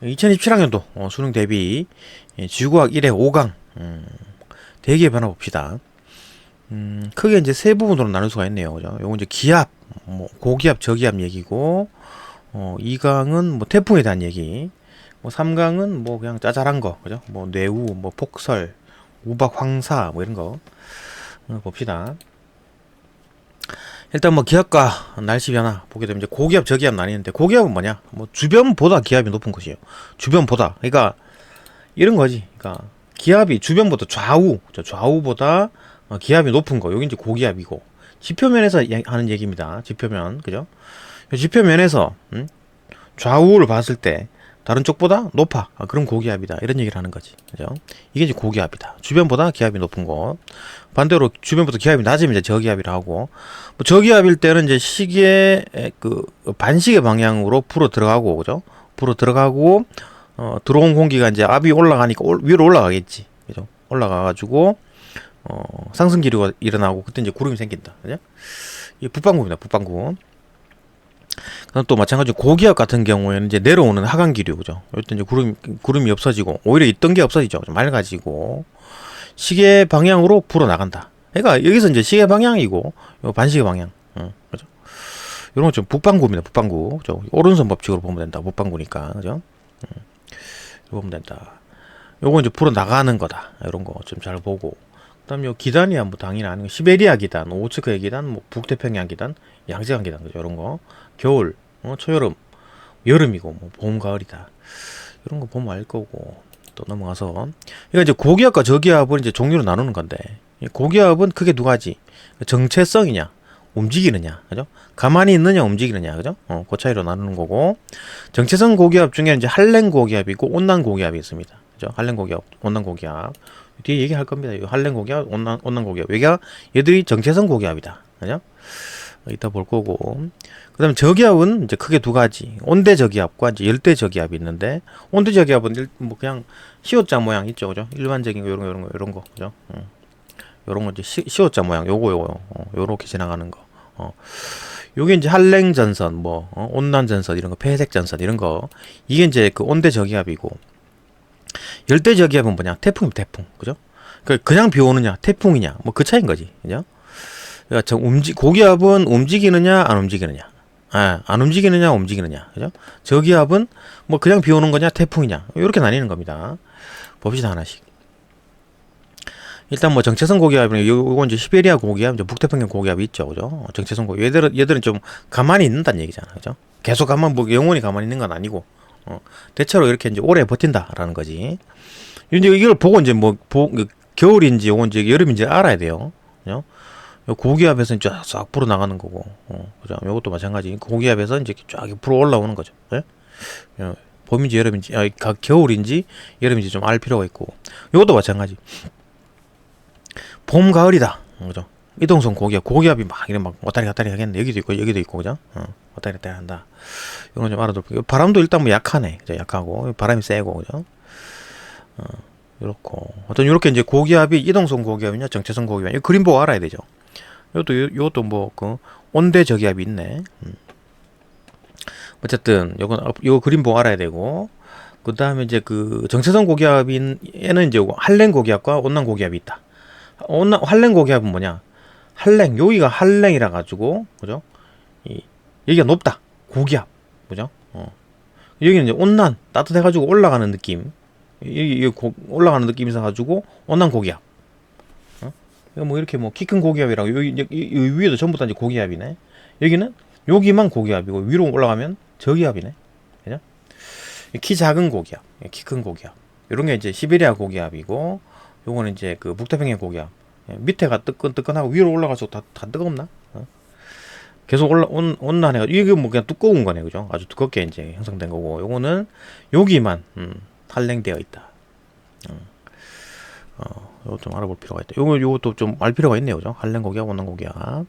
2027학년도 수능 대비 지구과학 1회 5강 대기의 변화 봅시다. 크게 이제 세 부분으로 나눌 수가 있네요. 그죠? 요건 이제 기압, 뭐 고기압, 저기압 얘기고, 2강은 뭐 태풍에 대한 얘기, 뭐 3강은 뭐 그냥 짜잘한 거, 그죠? 뭐 뇌우, 뭐 폭설, 우박, 황사, 뭐 이런 거 봅시다. 일단 뭐 기압과 날씨 변화 보게 되면 이제 고기압, 저기압 나뉘는데, 고기압은 뭐냐? 뭐 주변보다 기압이 높은 것이에요. 주변보다. 그러니까 이런 거지. 그러니까 기압이 주변보다 좌우보다 기압이 높은 거. 여기 이제 고기압이고. 지표면에서 하는 얘기입니다. 지표면. 그죠? 지표면에서 좌우를 봤을 때 다른 쪽보다 높아. 그럼 고기압이다. 이런 얘기를 하는 거지. 그죠? 이게 이제 고기압이다. 주변보다 기압이 높은 거. 반대로 주변보다 기압이 낮으면 이제 저기압이라 하고, 뭐 저기압일 때는 이제 시계 그 반시계 방향으로 불어 들어가고, 그죠? 불어 들어가고 들어온 공기가 이제 압이 올라가니까 위로 올라가겠지. 그죠? 올라가가지고 상승 기류가 일어나고, 그때 이제 구름이 생긴다. 그죠? 이게 북반구입니다. 북반구. 그다음 또 마찬가지로 고기압 같은 경우에는 이제 내려오는 하강 기류, 그죠? 이때 이제 구름이 없어지고, 오히려 있던 게 없어지죠. 좀 맑아지고, 시계 방향으로 불어 나간다. 그러니까 여기서 이제 시계 방향이고, 요 반시계 방향, 그죠? 이런 거 좀 북반구입니다. 북반구, 그죠? 오른손 법칙으로 보면 된다. 북반구니까, 그죠? 보면 된다. 요거 이제 불어 나가는 거다. 이런 거 좀 잘 보고. 그다음 요 기단이야 뭐 당연히 아는 거, 시베리아 기단, 오츠크의 기단, 뭐 북태평양 기단, 양재강 기단, 그죠? 이런 거 겨울, 초여름, 여름이고, 뭐 봄, 가을이다. 이런 거 보면 알 거고. 또 넘어가서 이거 이제 고기압과 저기압을 이제 종류로 나누는 건데, 고기압은 크게 두 가지. 정체성이냐, 움직이느냐, 그죠? 가만히 있느냐, 움직이느냐, 그죠? 그 차이로 나누는 거고, 정체성 고기압 중에 이제 한랭 고기압이고 온난 고기압이 있습니다. 그죠? 한랭 고기압, 온난 고기압. 뒤에 얘기할 겁니다. 이 한랭 고기압, 온난 고기압. 얘들이 정체성 고기압이다. 그죠? 이따 볼 거고. 그 다음에 저기압은 이제 크게 두 가지. 온대 저기압과 이제 열대 저기압이 있는데, 온대 저기압은 뭐 그냥 시옷자 모양 있죠. 그죠? 일반적인 거, 요런 거. 그죠? 요런 거 이제 시옷자 모양. 요렇게 지나가는 거. 요게 이제 한랭 전선, 뭐, 온난 전선, 이런 거, 폐색 전선, 이런 거. 이게 이제 그 온대 저기압이고, 열대 저기압은 뭐냐? 태풍이면 태풍. 그죠? 그냥 비 오느냐? 태풍이냐? 뭐 그 차이인 거지. 그죠? 그러니까 고기압은 움직이느냐, 안 움직이느냐. 안 움직이느냐, 움직이느냐. 그죠? 저기압은 뭐 그냥 비 오는 거냐, 태풍이냐. 이렇게 나뉘는 겁니다. 봅시다, 하나씩. 일단 뭐 정체성 고기압은 요건 이제 시베리아 고기압, 이제 북태평양 고기압이 있죠. 그죠? 정체성 고기압. 얘들은 좀 가만히 있는다는 얘기잖아. 그죠? 계속 뭐 영원히 가만히 있는 건 아니고, 대체로 이렇게 이제 오래 버틴다라는 거지. 이제 이걸 보고 이제 겨울인지 요건지 여름인지 알아야 돼요. 그죠? 고기압에서 쫙 불어 나가는 거고, 그죠? 요것도 마찬가지. 고기압에서 이제 쫙 불어 올라오는 거죠. 예? 봄인지 여름인지, 겨울인지 여름인지 좀 알 필요가 있고, 요것도 마찬가지. 봄, 가을이다. 그죠? 이동성 고기압이 막 이런 막 왔다리 갔다리 하겠네. 여기도 있고, 그죠? 왔다리 갔다리 한다. 이건 좀 알아둘게요. 바람도 일단 뭐 약하네. 그죠? 약하고, 바람이 세고, 그죠? 이렇고. 어떤 요렇게 이제 고기압이 이동성 고기압이냐, 정체성 고기압이냐, 이 그림 보고 알아야 되죠. 요것도 뭐, 온대 저기압이 있네. 어쨌든, 요 그림 보고 알아야 되고, 그 다음에 이제 정체성 고기압에는 이제 한랭 고기압과 온난 고기압이 있다. 한랭 고기압은 뭐냐? 여기가 한랭이라 가지고, 그죠? 여기가 높다. 고기압. 그죠? 여기는 이제 온난, 따뜻해가지고 올라가는 느낌. 여기 올라가는 느낌이 있어가지고, 온난 고기압. 뭐 이렇게 뭐 키 큰 고기압이라고, 여기 위에도 전부 다 이제 고기압이네. 여기만 고기압이고, 위로 올라가면 저기압이네. 그죠? 키 작은 고기압, 키 큰 고기압. 이런 게 이제 시베리아 고기압이고, 요거는 이제 북태평양 고기압. 밑에가 뜨끈뜨끈하고 위로 올라가서 다 뜨겁나? 계속 온난해가지고, 이게 뭐 그냥 두꺼운 거네. 그죠? 아주 두껍게 이제 형성된 거고, 요거는 여기만, 한랭되어 있다. 이거 좀 알아볼 필요가 있다. 요것도 좀 알 필요가 있네요. 그죠? 한랭 고기압, 온난 고기압.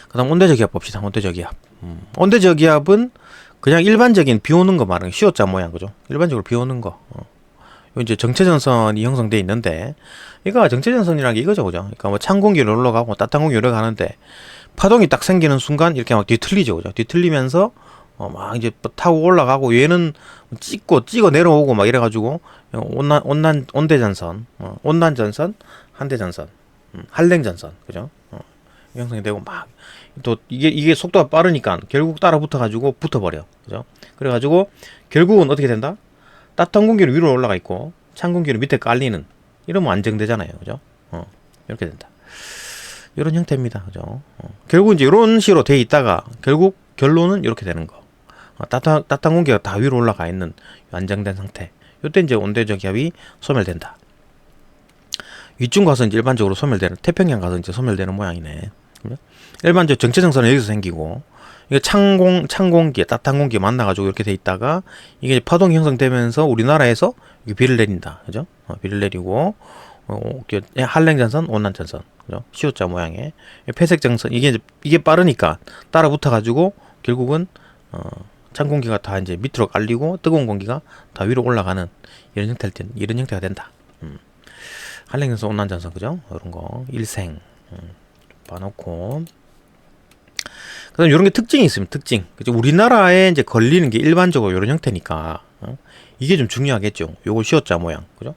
그 다음 온대 저기압 봅시다. 온대 저기압. 온대 저기압은 그냥 일반적인 비 오는 거 말하는 시옷자 모양. 그죠? 일반적으로 비 오는 거. 이제 정체전선이 형성되어 있는데, 이거 정체전선이라는 게 이거죠. 그죠? 그러니까 뭐 찬 공기를 올라가고 따뜻한 공기를 올라가는데, 파동이 딱 생기는 순간 이렇게 막 뒤틀리죠. 그죠? 뒤틀리면서, 막 이제 타고 올라가고 얘는 찍어 내려오고 막 이래가지고 온대전선, 온난전선, 한대전선, 한랭전선, 그죠? 형성이 되고 막 또 이게 속도가 빠르니까 결국 따라 붙어가지고 붙어버려, 그죠? 그래가지고 결국은 어떻게 된다? 따뜻한 공기는 위로 올라가 있고 찬 공기는 밑에 깔리는, 이러면 안정되잖아요, 그죠? 이렇게 된다. 이런 형태입니다, 그죠? 결국 이제 이런 식으로 돼 있다가 결국 결론은 이렇게 되는 거. 따뜻한 공기가 다 위로 올라가 있는 안정된 상태. 이때 이제 온대저기압이 소멸된다. 위쪽 가서 이제 일반적으로 소멸되는, 태평양 가서 이제 소멸되는 모양이네. 일반적으로 정체정선은 여기서 생기고, 이게 찬 공기, 따뜻한 공기 만나가지고 이렇게 돼 있다가 이게 파동이 형성되면서 우리나라에서 비를 내린다, 그죠? 비를 내리고, 한랭전선, 온난전선, 그죠? 시옷자 모양의 폐색전선, 이게 빠르니까 따라 붙어가지고 결국은 찬 공기가 다 이제 밑으로 깔리고 뜨거운 공기가 다 위로 올라가는 이런 형태가 된다. 한랭전선, 온난전선, 그죠? 이런 거 일생 봐놓고, 그다음 이런 게 특징이 있으면 특징. 그죠? 우리나라에 이제 걸리는 게 일반적으로 이런 형태니까 이게 좀 중요하겠죠. 요거 시옷자 모양, 그죠?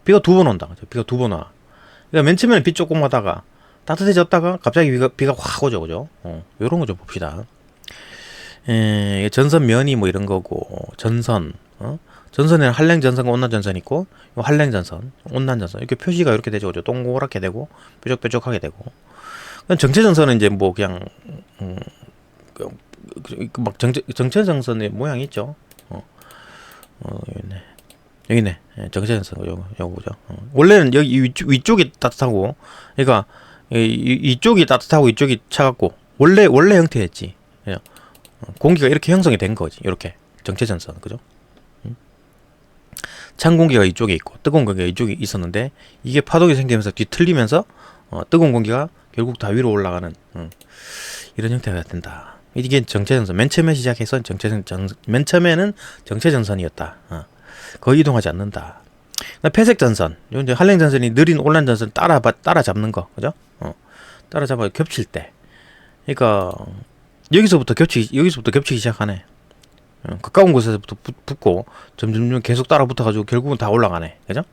비가 두 번 온다, 그죠? 비가 두 번 와. 그러니까 맨 처음에는 비 조금 오다가 따뜻해졌다가 갑자기 비가 확 오죠, 그죠? 요런 거 좀 봅시다. 전선 면이 뭐 이런 거고, 전선에는 한랭전선과 온난전선 있고, 한랭전선, 온난전선, 이렇게 표시가 이렇게 되죠, 그죠? 동그랗게 되고 뾰족뾰족하게 되고. 정체전선은 이제 뭐 그냥 막 정체전선의 모양이 있죠. 여기 있네. 정체전선 요거죠. 원래는 여기 위쪽이 따뜻하고, 그러니까 이쪽이 따뜻하고 이쪽이 차갑고, 원래 형태였지. 공기가 이렇게 형성이 된 거지. 이렇게 정체전선, 그죠? 찬 공기가 이쪽에 있고 뜨거운 공기가 이쪽에 있었는데, 이게 파동이 생기면서 뒤틀리면서 뜨거운 공기가 결국 다 위로 올라가는 이런 형태가 된다. 이게 정체전선. 맨 처음에 시작해서 맨 처음에는 정체전선이었다. 거의 이동하지 않는다. 폐색전선, 이제 한랭전선이 느린 온난전선 따라잡는 거, 그죠? 따라잡아 겹칠 때, 그러니까 여기서부터 겹치기 시작하네. 가까운 곳에서부터 붙고 점점 계속 따라 붙어가지고 결국은 다 올라가네, 그죠?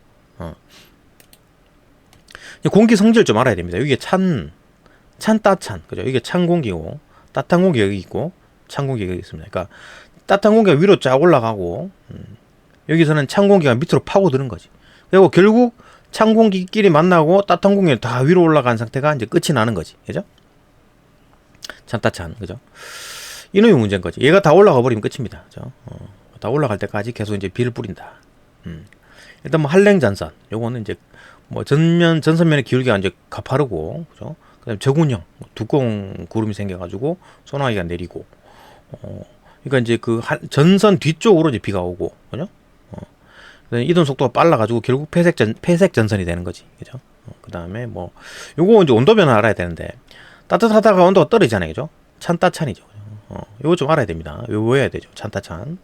공기 성질 좀 알아야 됩니다. 이게 따찬, 그죠? 이게 찬 공기고, 따뜻한 공기 여기 있고, 찬 공기 여기 있습니다. 그러니까 따뜻한 공기가 위로 쫙 올라가고, 여기서는 찬 공기가 밑으로 파고드는 거지. 그리고 결국 찬 공기끼리 만나고 따뜻한 공기가 다 위로 올라간 상태가 이제 끝이 나는 거지, 그죠? 찬, 그죠? 이놈이 문제인 거지. 얘가 다 올라가 버리면 끝입니다, 그죠? 다 올라갈 때까지 계속 이제 비를 뿌린다. 일단 뭐 한랭전선, 요거는 이제 뭐 전선면의 기울기가 이제 가파르고, 그죠? 그다음에 저군형, 두꺼운 구름이 생겨가지고 소나기가 내리고, 그러니까 이제 그 전선 뒤쪽으로 이제 비가 오고, 그죠? 이동 속도가 빨라가지고 결국 폐색 전선이 되는 거지, 그죠? 그다음에 뭐 요거 이제 온도 변화 알아야 되는데, 따뜻하다가 온도가 떨어지잖아요, 그죠? 찬따찬이죠. 요거 좀 알아야 됩니다. 요거 외워야 되죠. 찬따찬.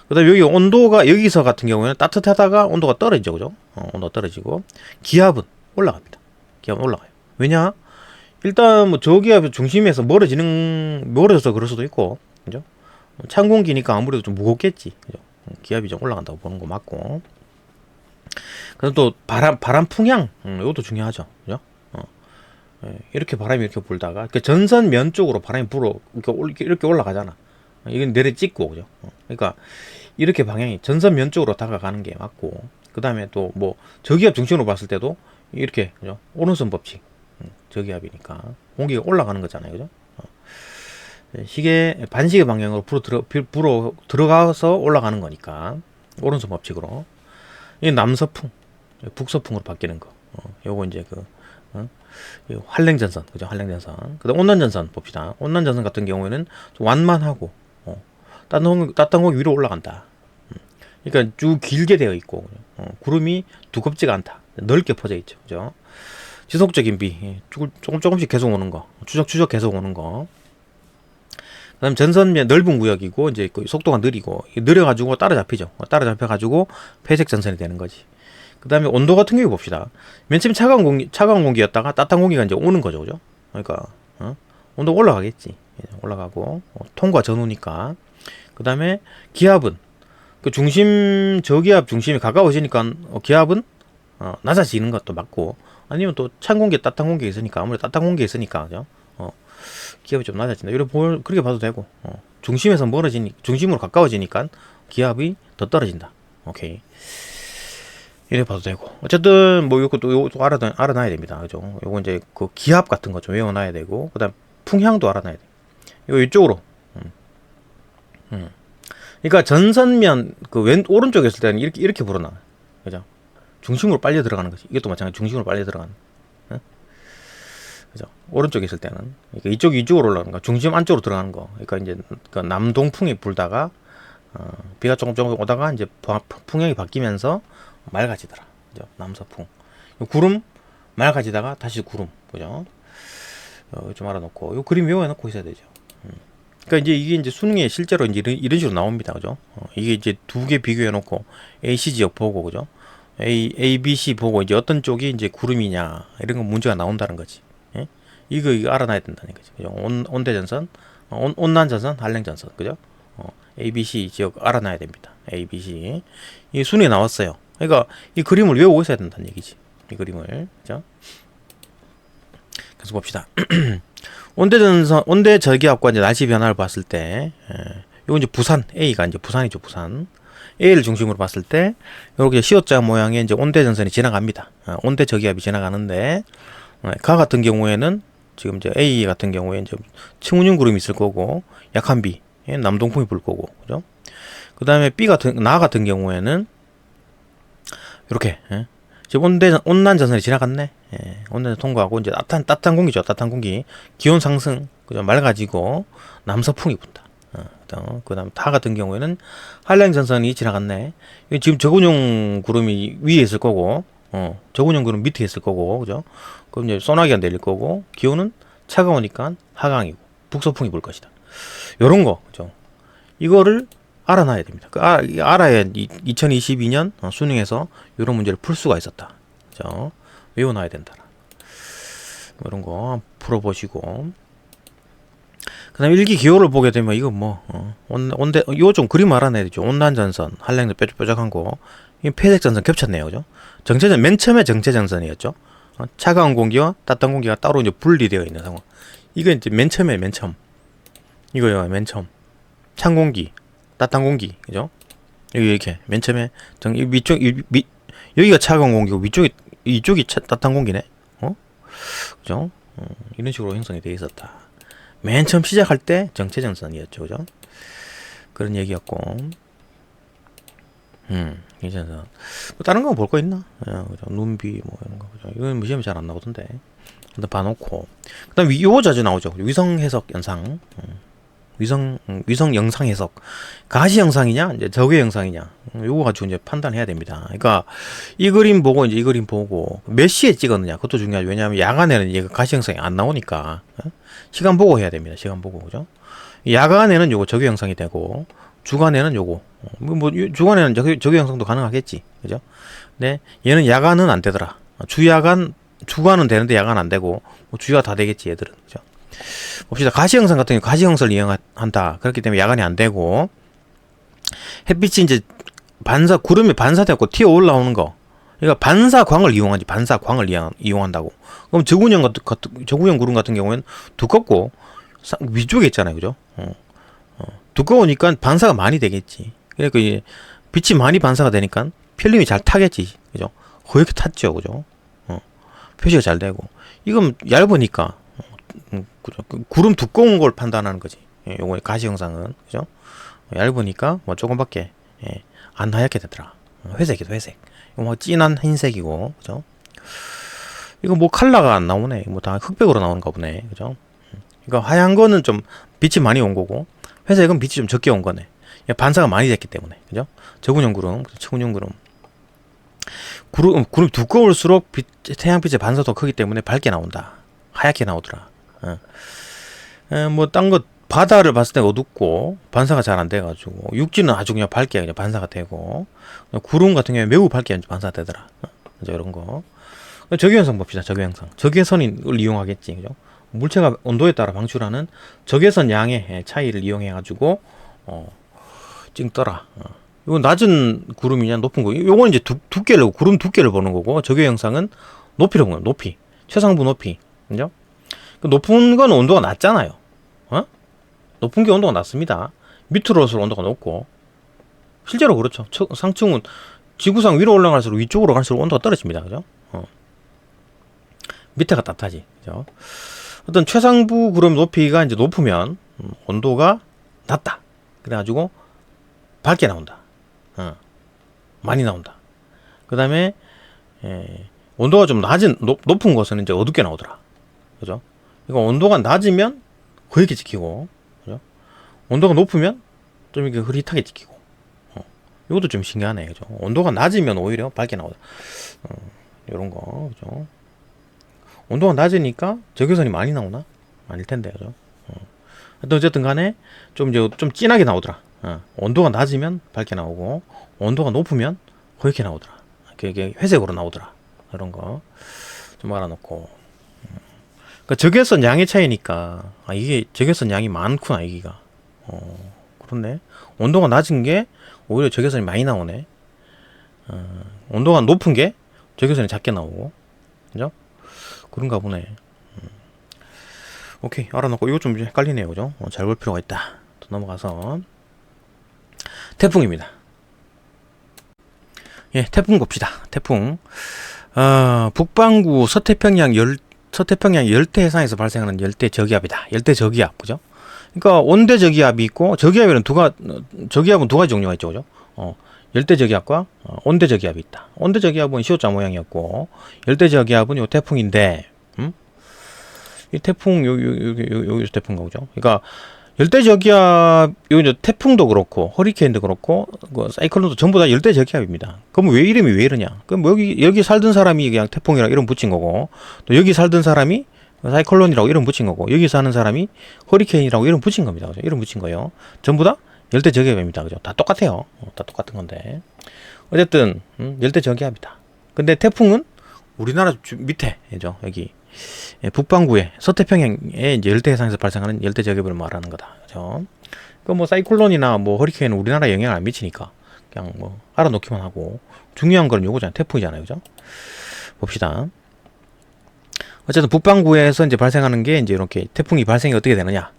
그다음에 여기 온도가, 여기서 같은 경우에는 따뜻하다가 온도가 떨어지죠, 그죠? 온도가 떨어지고 기압은 올라갑니다. 기압은 올라가요. 왜냐? 일단 뭐 저기압 중심에서 멀어져서 그럴 수도 있고, 그죠? 찬 공기니까 아무래도 좀 무겁겠지, 그죠? 기압이 좀 올라간다고 보는 거 맞고. 그다음 또 바람 풍향, 이것도 중요하죠, 그죠? 이렇게 바람이 이렇게 불다가 전선면 쪽으로 바람이 이렇게 올라가잖아. 이건 내려 찍고, 그죠? 그러니까 이렇게 방향이 전선면 쪽으로 다가가는 게 맞고, 그 다음에 또 뭐 저기압 중심으로 봤을 때도 이렇게, 그죠? 오른손 법칙, 저기압이니까 공기가 올라가는 거잖아요, 그죠? 시계 반시계 방향으로 불어 들어가서 올라가는 거니까 오른손 법칙으로. 이 남서풍, 북서풍으로 바뀌는 거. 요거 이제 한랭전선, 그죠? 한랭전선. 그다음 온난전선 봅시다. 온난전선 같은 경우에는 좀 완만하고, 따뜻한 공기 위로 올라간다. 그러니까 쭉 길게 되어 있고, 구름이 두껍지가 않다. 넓게 퍼져 있죠, 그죠? 지속적인 비, 조금씩 계속 오는 거, 추적 계속 오는 거. 그다음 전선면 넓은 구역이고, 이제 속도가 느려가지고 따라잡히죠. 따라잡혀가지고 폐색 전선이 되는 거지. 그 다음에 온도 같은 경우 봅시다. 맨 처음 차가운 공기였다가 따뜻한 공기가 이제 오는 거죠, 그죠? 그러니까, 온도가 올라가겠지. 올라가고 통과 전후니까. 그 다음에 기압은 그 중심 저기압 중심이 가까워지니까 기압은 낮아지는 것도 맞고, 아니면 또 찬 공기 따뜻한 공기 있으니까, 아무래도 따뜻한 공기 있으니까 그죠. 기압이 좀 낮아진다. 그렇게 봐도 되고, 중심에서 중심으로 가까워지니까 기압이 더 떨어진다. 오케이. 이래 봐도 되고. 어쨌든 뭐 요것도 알아놔야 됩니다. 그죠? 요거 이제 그 기압 같은 거 좀 외워놔야 되고, 그다음 풍향도 알아놔야 돼. 이쪽으로. 그러니까 전선면 그 오른쪽에 있을 때는 이렇게 불어나. 그죠? 중심으로 빨려 들어가는 거지. 이것도 마찬가지. 중심으로 빨려 들어가는. 그죠? 오른쪽에 있을 때는, 그러니까 이쪽으로 올라가는 거, 중심 안쪽으로 들어가는 거. 그러니까 이제 그 남동풍이 불다가 비가 조금 오다가 이제 풍향이 바뀌면서 맑아지더라. 그죠? 남서풍. 구름 맑아지다가 다시 구름. 그죠? 좀 알아놓고 요 그림 외워놓고 있어야 되죠. 그러니까 이제 이게 이제 수능에 실제로 이제 이런 식으로 나옵니다. 그죠? 이게 이제 두 개 비교해놓고 AC 지역 보고, 그죠? A, B, C 보고 이제 어떤 쪽이 이제 구름이냐 이런 거 문제가 나온다는 거지. 예? 이거 알아놔야 된다는 거지. 그죠? 온대전선, 온난전선, 한랭전선, 그죠? A, B, C 지역 알아놔야 됩니다. A, B, C 이 수능에 나왔어요. 그러니까 이 그림을 외우고 있어야 된다는 얘기지. 이 그림을, 그죠? 계속 봅시다. 온대 저기압과 이제 날씨 변화를 봤을 때, 요거 이제 부산, A가 이제 부산이죠, 부산. A를 중심으로 봤을 때, 요렇게 시옷자 모양의 이제 온대 전선이 지나갑니다. 온대 저기압이 지나가는데, 가 같은 경우에는, 지금 이제 A 같은 경우에 이제 층운율 구름이 있을 거고, 약한 비, 남동풍이 불 거고, 그죠? 그 다음에 나 같은 경우에는, 요렇게, 지금 온난 전선이 지나갔네. 온난전 통과하고, 이제 따뜻한 공기죠. 따뜻한 공기. 기온 상승, 그죠? 맑아지고, 남서풍이 분다. 그 다음, 타 같은 경우에는 한랭 전선이 지나갔네. 지금 저군용 구름이 위에 있을 거고, 저군용 구름 밑에 있을 거고, 그죠? 그럼 이제 소나기가 내릴 거고, 기온은 차가우니까 하강이고, 북서풍이 불 것이다. 요런 거, 그죠? 이거를 알아놔야 됩니다. 알아야 2022년 수능에서 이런 문제를 풀 수가 있었다. 그죠? 외워놔야 된다. 이런 거 풀어보시고. 그 다음에 일기 기호를 보게 되면, 이거 뭐, 이거 좀 그림 알아내야 되죠. 온난전선, 한랭도 뾰족뾰족한 거. 이 폐색전선 겹쳤네요. 그죠? 맨 처음에 정체전선이었죠. 차가운 공기와 따뜻한 공기가 따로 이제 분리되어 있는 상황. 이거 이제 맨 처음. 이거요, 맨 처음. 찬 공기, 따뜻한 공기, 그죠? 여기 이렇게 맨 처음에 여기가 차가운 공기고 이쪽이 따뜻한 공기네. 그죠? 이런 식으로 형성이 되어 있었다. 맨 처음 시작할 때 정체전선이었죠, 그죠? 그런 얘기였고, 이제 뭐 다른 거 볼 거 있나? 그죠? 눈비 뭐 이런 거, 그죠? 이건 시험에 잘 안 나오던데. 일단 봐놓고, 그다음 요거 자주 나오죠. 위성 해석 영상. 위성 영상 해석. 가시 영상이냐, 이제 적외 영상이냐. 요거 가지고 이제 판단해야 됩니다. 그러니까 이 그림 보고 몇 시에 찍었느냐. 그것도 중요하죠. 왜냐하면 야간에는 이게 가시 영상이 안 나오니까. 시간 보고 해야 됩니다. 시간 보고, 그죠? 야간에는 요거 적외 영상이 되고, 주간에는 요거. 주간에는 적외 영상도 가능하겠지. 그죠? 근데 얘는 야간은 안 되더라. 주간은 되는데 야간 안 되고, 주가 다 되겠지, 얘들은. 그죠? 봅시다. 가시영상 같은 경우 가시형성을 이용한다. 그렇기 때문에 야간이 안 되고, 햇빛이 이제 구름이 반사되고 튀어 올라오는 거. 그러니까 반사광을 이용한다고. 그럼 저구형 구름 같은 경우에는 두껍고, 위쪽에 있잖아요. 그죠? 두꺼우니까 반사가 많이 되겠지. 그러니까 이제 빛이 많이 반사가 되니까 필름이 잘 타겠지. 그죠? 거의 탔죠. 그죠? 표시가 잘 되고. 이건 얇으니까, 그죠? 구름 두꺼운 걸 판단하는 거지. 요거 가시 영상은, 그죠? 얇으니까 뭐 조금밖에 안 하얗게 되더라. 회색이다, 회색. 이거 뭐 진한 흰색이고, 그죠? 이거 뭐 컬러가 안 나오네. 뭐 다 흑백으로 나오는가 보네, 그죠? 그러니까 하얀 거는 좀 빛이 많이 온 거고, 회색은 빛이 좀 적게 온 거네. 반사가 많이 됐기 때문에, 그죠? 저군형 구름, 측운형 구름. 구름이 두꺼울수록 태양빛의 반사도 크기 때문에 밝게 나온다. 하얗게 나오더라. 뭐 딴 거 바다를 봤을 때 어둡고 반사가 잘 안 돼가지고, 육지는 아주 그냥 밝게 그냥 반사가 되고, 구름 같은 경우에 매우 밝게 반사가 되더라. 이제 이런 거. 적외선상 봅시다. 적외선을 이용하겠지, 그죠? 물체가 온도에 따라 방출하는 적외선 양의 차이를 이용해 가지고 찍더라. 이건 낮은 구름이냐 높은 거. 요건 이제 두께를 구름 두께를 보는 거고 적외 영상은 높이를 보는 거예요. 높이. 최상부 높이. 그죠? 높은 건 온도가 낮잖아요. 높은 게 온도가 낮습니다. 밑으로 올수록 온도가 높고 실제로 그렇죠. 상층은 지구상 위로 올라갈수록 위쪽으로 갈수록 온도가 떨어집니다. 그죠? 밑에가 따뜻하지. 그죠? 어떤 최상부 구름 높이가 이제 높으면 온도가 낮다. 그래가지고 밝게 나온다. 많이 나온다. 그 다음에 온도가 좀 높은 곳은 이제 어둡게 나오더라. 그죠? 이거 온도가 낮으면 거리게 찍히고, 그죠? 온도가 높으면 좀 이렇게 흐릿하게 찍히고. 이것도 좀 신기하네. 그죠? 온도가 낮으면 오히려 밝게 나오다. 요런 거, 그죠? 온도가 낮으니까 적외선이 많이 나오나? 아닐 텐데, 그죠? 어쨌든 간에 좀 진하게 나오더라. 온도가 낮으면 밝게 나오고, 온도가 높으면 거리게 나오더라. 이게 회색으로 나오더라. 이런 거 좀 알아놓고. 그러니까 적외선 양의 차이니까, 이게 적외선 양이 많구나, 여기가. 그렇네. 온도가 낮은 게 오히려 적외선이 많이 나오네. 온도가 높은 게 적외선이 작게 나오고. 그죠? 그런가 보네. 오케이, 알아놓고. 이거 좀 헷갈리네요. 그죠? 잘 볼 필요가 있다. 또 넘어가서. 태풍입니다. 예, 태풍 봅시다. 태풍. 북반구 서태평양 열대 해상에서 발생하는 열대 저기압이다. 열대 저기압, 그죠? 그러니까 온대 저기압이 있고, 저기압에는 저기압은 두 가지 종류가 있죠, 그죠? 열대 저기압과 온대 저기압이 있다. 온대 저기압은 시옷자 모양이었고, 열대 저기압은 요 태풍인데, 이 태풍 여기서 태풍 거죠. 그러니까 열대 저기압, 요 태풍도 그렇고 허리케인도 그렇고 그 사이클론도 전부 다 열대 저기압입니다. 그럼 왜 이름이 왜 이러냐? 그럼 여기 살던 사람이 그냥 태풍이라고 이름 붙인 거고, 또 여기 살던 사람이 사이클론이라고 이름 붙인 거고, 여기 사는 사람이 허리케인이라고 이름 붙인 겁니다. 그죠? 이름 붙인 거예요. 전부 다 열대 저기압입니다. 그죠? 다 똑같아요. 다 똑같은 건데. 어쨌든 열대 저기압이다. 근데 태풍은 우리나라 밑에죠. 여기 북반구에 서태평양에 이제 열대 해상에서 발생하는 열대 저기압을 말하는 거다. 그죠? 그 뭐 사이클론이나 뭐 허리케인은 우리나라에 영향을 안 미치니까 그냥 뭐 알아놓기만 하고, 중요한 건 요거잖아요. 태풍이잖아요. 그죠? 봅시다. 어쨌든 북반구에서 이제 발생하는 게 이제 이렇게 태풍이 발생이 어떻게 되느냐?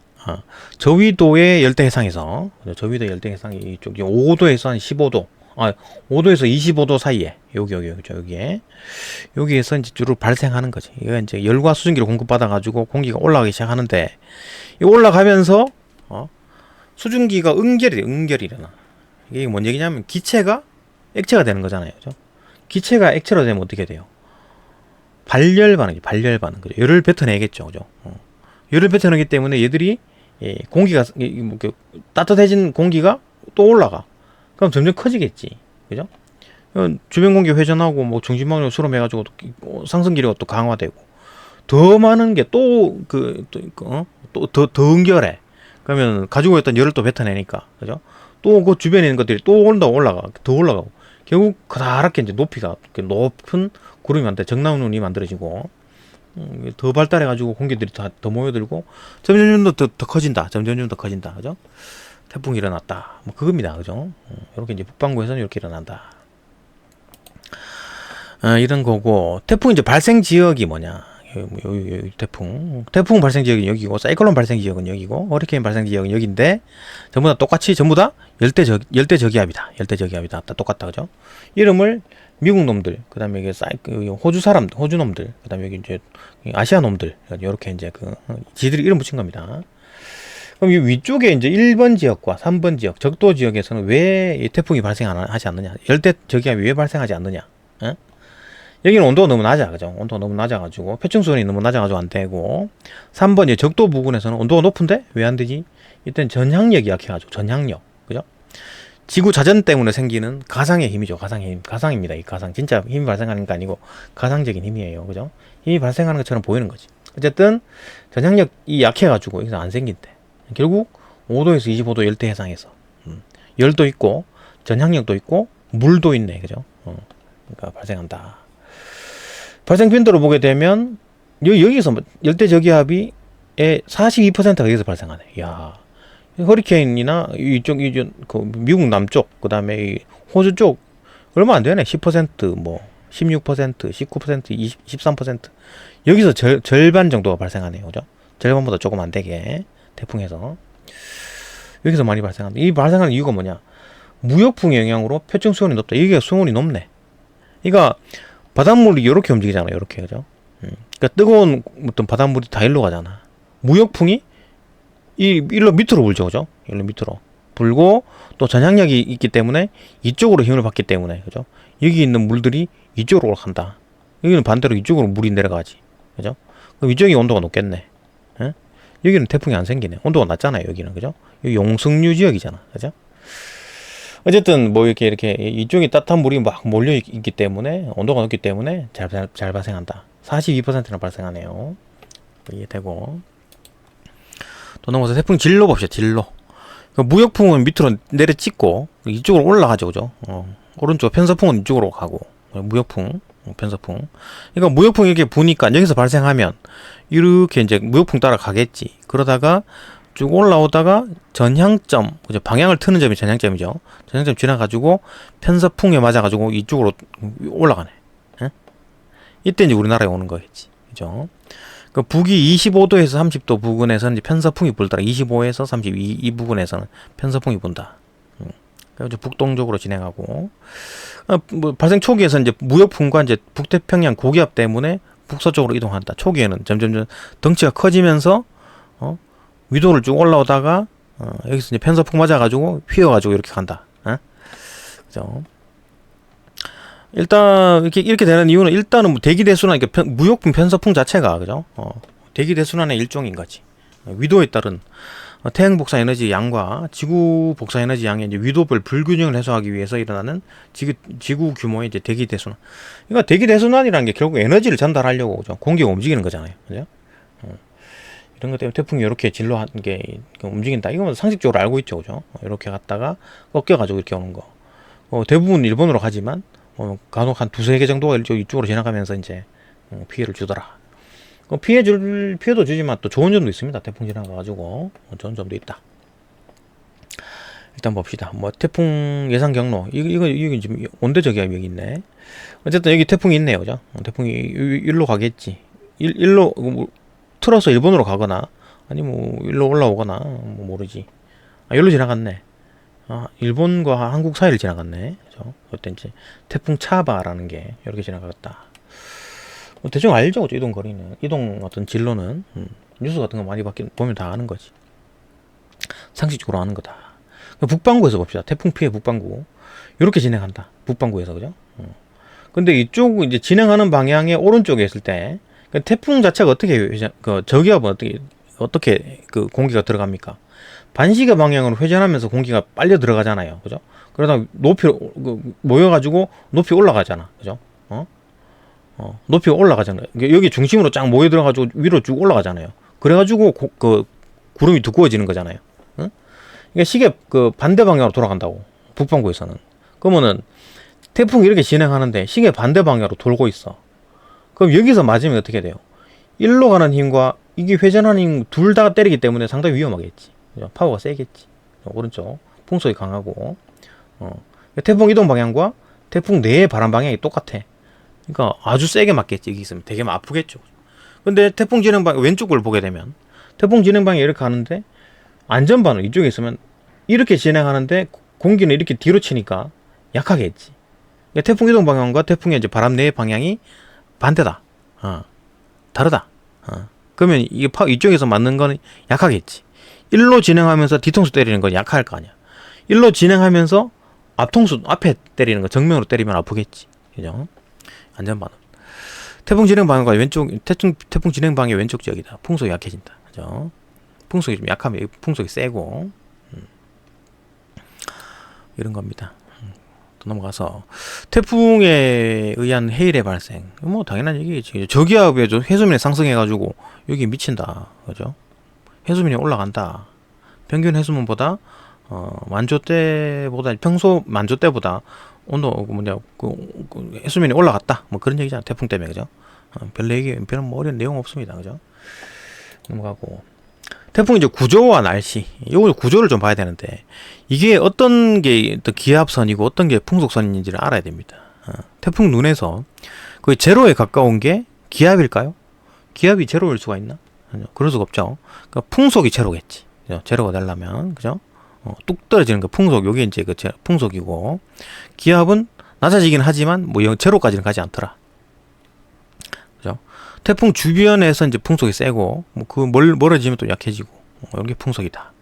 저위도의 열대 해상에서, 저위도 열대 해상이 이쪽 5도에서 한 15도, 5도에서 25도 사이에 여기에 여기에서 이제 주로 발생하는 거지. 이거 이제 열과 수증기를 공급받아 가지고 공기가 올라가기 시작하는데, 이 올라가면서 수증기가 응결이 일어나. 이게 뭔 얘기냐면 기체가 액체가 되는 거잖아요. 그죠? 기체가 액체로 되면 어떻게 돼요? 발열 반응이죠. 그죠? 열을 뱉어내겠죠. 그죠? 열을 뱉어내기 때문에 얘들이 공기가 따뜻해진 공기가 또 올라가. 그럼 점점 커지겠지. 그죠? 주변 공기 회전하고 뭐 중심방향으로 수렴해가지고 상승 기류가 또 강화되고, 더 많은 게 또 더 응결해. 그러면 가지고 있던 열을 또 뱉어내니까, 그죠? 또 그 주변에 있는 것들이 또 더 올라가고, 결국 그다랗게 이제 높이가 높은 구름이 정남눈이 만들어지고, 더 발달해가지고 공기들이 더 모여들고, 점점 더 커진다. 점점 더 커진다. 그죠? 태풍이 일어났다. 뭐 그겁니다. 그죠? 이렇게 이제 북반구에서는 이렇게 일어난다. 이런 거고, 태풍 이제 발생 지역이 뭐냐? 여기 태풍 발생 지역은 여기고, 사이클론 발생 지역은 여기고, 허리케인 발생 지역은 여기인데, 전부 다 똑같이 전부 다 열대 저기압이다. 다 똑같다. 그죠? 이름을 미국 놈들, 그다음에 이게 호주 놈들, 그다음에 여기 이제 아시아 놈들, 이렇게 이제 지들이 이름 붙인 겁니다. 그럼 이 위쪽에 이제 1번 지역과 3번 지역, 적도 지역에서는 왜 이 태풍이 발생하지 않느냐? 열대 저기압이 왜 발생하지 않느냐? 여기는 온도가 너무 낮아. 그죠? 온도가 너무 낮아가지고, 표층수온이 너무 낮아가지고 안 되고, 3번 이제 적도 부근에서는 온도가 높은데 왜 안 되지? 이때는 전향력이 약해가지고, 전향력. 그죠? 지구 자전 때문에 생기는 가상의 힘이죠. 가상입니다. 이 가상. 진짜 힘이 발생하는 게 아니고, 가상적인 힘이에요. 그죠? 힘이 발생하는 것처럼 보이는 거지. 어쨌든, 전향력이 약해가지고, 여기서 안 생긴대. 결국, 5도에서 25도 열대 해상에서, 열도 있고, 전향력도 있고, 물도 있네. 그죠? 그러니까 발생한다. 발생 빈도를 보게 되면, 여기서 열대 저기압이 42%가 여기서 발생하네. 야, 허리케인이나 그 미국 남쪽, 그 다음에 이 호주 쪽 얼마 안 되네. 10%, 뭐 16%, 19%, 20, 13% 여기서 절반 정도가 발생하네요. 그죠? 절반보다 조금 안 되게 태풍에서 여기서 많이 발생한다. 이 발생하는 이유가 뭐냐? 무역풍의 영향으로 표층 수온이 높다. 여기가 수온이 높네. 그러니까 바닷물이 이렇게 움직이잖아. 이렇게 그죠? 그러니까 뜨거운 어떤 바닷물이 다 일로 가잖아. 무역풍이 일로 밑으로 불죠. 그죠? 일로 밑으로 불고 또 전향력이 있기 때문에 이쪽으로 힘을 받기 때문에 그죠? 여기 있는 물들이 이쪽으로 간다. 여기는 반대로 이쪽으로 물이 내려가지. 그죠? 그럼 이쪽이 온도가 높겠네. 에? 여기는 태풍이 안 생기네. 온도가 낮잖아요. 여기는 그죠? 여기 용성류 지역이잖아. 그죠? 어쨌든 뭐 이렇게 이쪽에 따뜻한 물이 막 몰려 있기 때문에 온도가 높기 때문에 잘 발생한다. 42%나 발생하네요. 이해되고 또 넘어서 태풍 진로 봅시다. 진로. 무역풍은 밑으로 내려 찍고 이쪽으로 올라가죠. 그죠? 오른쪽 편서풍은 이쪽으로 가고 무역풍 편서풍. 그러니까 무역풍이 이렇게 부니까 여기서 발생하면 이렇게 이제 무역풍 따라 가겠지. 그러다가 쭉 올라오다가 전향점, 그죠? 방향을 트는 점이 전향점이죠. 전향점 지나가지고 편서풍에 맞아가지고 이쪽으로 올라가네. 에? 이때 이제 우리나라에 오는 거겠지. 그죠? 그 북위 25도에서 30도 부근에서는 이제 편서풍이 불더라. 25에서 32 이 부근에서는 편서풍이 분다. 그래서 북동쪽으로 진행하고, 뭐 발생 초기에서 이제 무역풍과 이제 북태평양 고기압 때문에 북서쪽으로 이동한다. 초기에는 점점 덩치가 커지면서 위도를 쭉 올라오다가 여기서 이제 편서풍 맞아가지고 휘어가지고 이렇게 간다. 그죠? 일단 이렇게 되는 이유는 일단은 뭐 대기대순환, 그러니까 무역풍 편서풍 자체가 그죠? 대기대순환의 일종인 거지. 위도에 따른 태양 복사 에너지 양과 지구 복사 에너지 양의 이제 위도별 불균형을 해소하기 위해서 일어나는 지구 규모의 이제 대기 대순환. 그러니까 대기 대순환이라는 게 결국 에너지를 전달하려고 그죠? 공기가 움직이는 거잖아요. 그죠? 이런 것 때문에 태풍이 이렇게 진로한 게 움직인다. 이건 상식적으로 알고 있죠. 그죠? 이렇게 갔다가 꺾여가지고 이렇게 오는 거. 대부분 일본으로 가지만 간혹 한 두세 개 정도가 이쪽으로 지나가면서 이제 피해를 주더라. 피해도 주지만 또 좋은 점도 있습니다. 태풍 지나가가지고 좋은 점도 있다. 일단 봅시다. 뭐 태풍 예상 경로 이거 지금 온대 저기압이 여기 있네. 어쨌든 여기 태풍이 있네요. 그죠? 태풍이 일로 가겠지. 일로 틀어서 일본으로 가거나 아니 뭐 일로 올라오거나 뭐 모르지. 일로 지나갔네. 일본과 한국 사이를 지나갔네. 그죠? 그때 이제 태풍 차바라는 게 이렇게 지나갔다. 대충 알죠? 그죠? 이동 거리는, 이동 어떤 진로는 뉴스 같은 거 많이 보면 다 아는 거지. 상식적으로 아는 거다. 북반구에서 봅시다. 태풍 피해 북반구 이렇게 진행한다. 북반구에서 그죠? 근데 이쪽 이제 진행하는 방향의 오른쪽에 있을 때 태풍 자체가 어떻게 그 저기압은 어떻게 그 공기가 들어갑니까? 반시계 방향으로 회전하면서 공기가 빨려 들어가잖아요. 그죠? 그러다 높이 모여가지고 높이 올라가잖아. 그죠? 높이 올라가잖아요. 여기 중심으로 쫙 모여 들어가지고 위로 쭉 올라가잖아요. 그래가지고 그 구름이 두꺼워지는 거잖아요. 응? 그러니까 시계 그 반대 방향으로 돌아간다고. 북반구에서는. 그러면은 태풍이 이렇게 진행하는데 시계 반대 방향으로 돌고 있어. 그럼 여기서 맞으면 어떻게 돼요? 일로 가는 힘과 이게 회전하는 힘 둘 다 때리기 때문에 상당히 위험하겠지. 그죠? 파워가 세겠지. 오른쪽 풍속이 강하고. 태풍 이동 방향과 태풍 내의 바람 방향이 똑같아. 그러니까 아주 세게 맞겠지. 여기 있으면 되게 아프겠죠. 근데 태풍 진행 방향 왼쪽을 보게 되면 태풍 진행 방향이 이렇게 가는데 안전반은 이쪽에 있으면 이렇게 진행하는데 공기는 이렇게 뒤로 치니까 약하겠지. 그러니까 태풍 이동 방향과 태풍의 이제 바람 내의 방향이 반대다. 다르다. 그러면 이게 이쪽에서 맞는 거는 약하겠지. 일로 진행하면서 뒤통수 때리는 건 약할 거 아니야. 일로 진행하면서 앞통수 앞에 때리는 거 정면으로 때리면 아프겠지. 그죠? 안전반은 태풍 진행 방향과 왼쪽 태풍 진행 방향의 왼쪽 지역이다. 풍속이 약해진다. 그죠? 풍속이 좀 약하면 풍속이 세고 이런 겁니다. 또 넘어가서 태풍에 의한 해일의 발생. 뭐 당연한 얘기겠지. 저기압에 해수면이 상승해가지고 여기 미친다. 그죠? 해수면이 올라간다. 평균 해수면보다 만조 때보다 평소 만조 때보다 온도 해수면이 올라갔다. 뭐 그런 얘기잖아. 태풍 때문에 그죠? 별 뭐 어려운 내용 없습니다. 그죠? 넘어가고. 태풍 이제 구조와 날씨, 요거 구조를 좀 봐야 되는데, 이게 어떤 게 기압선이고 어떤 게 풍속선인지를 알아야 됩니다. 태풍 눈에서 거의 제로에 가까운 게 기압일까요? 기압이 제로일 수가 있나? 아니요, 그럴 수가 없죠. 그러니까 풍속이 제로겠지. 그죠? 제로가 되려면, 그죠? 뚝 떨어지는 거 풍속, 요게 이제 그 풍속이고, 기압은 낮아지긴 하지만 뭐 제로까지는 가지 않더라. 그죠? 태풍 주변에서 이제 풍속이 세고, 뭐 그 멀어지면 또 약해지고, 이게 풍속이다.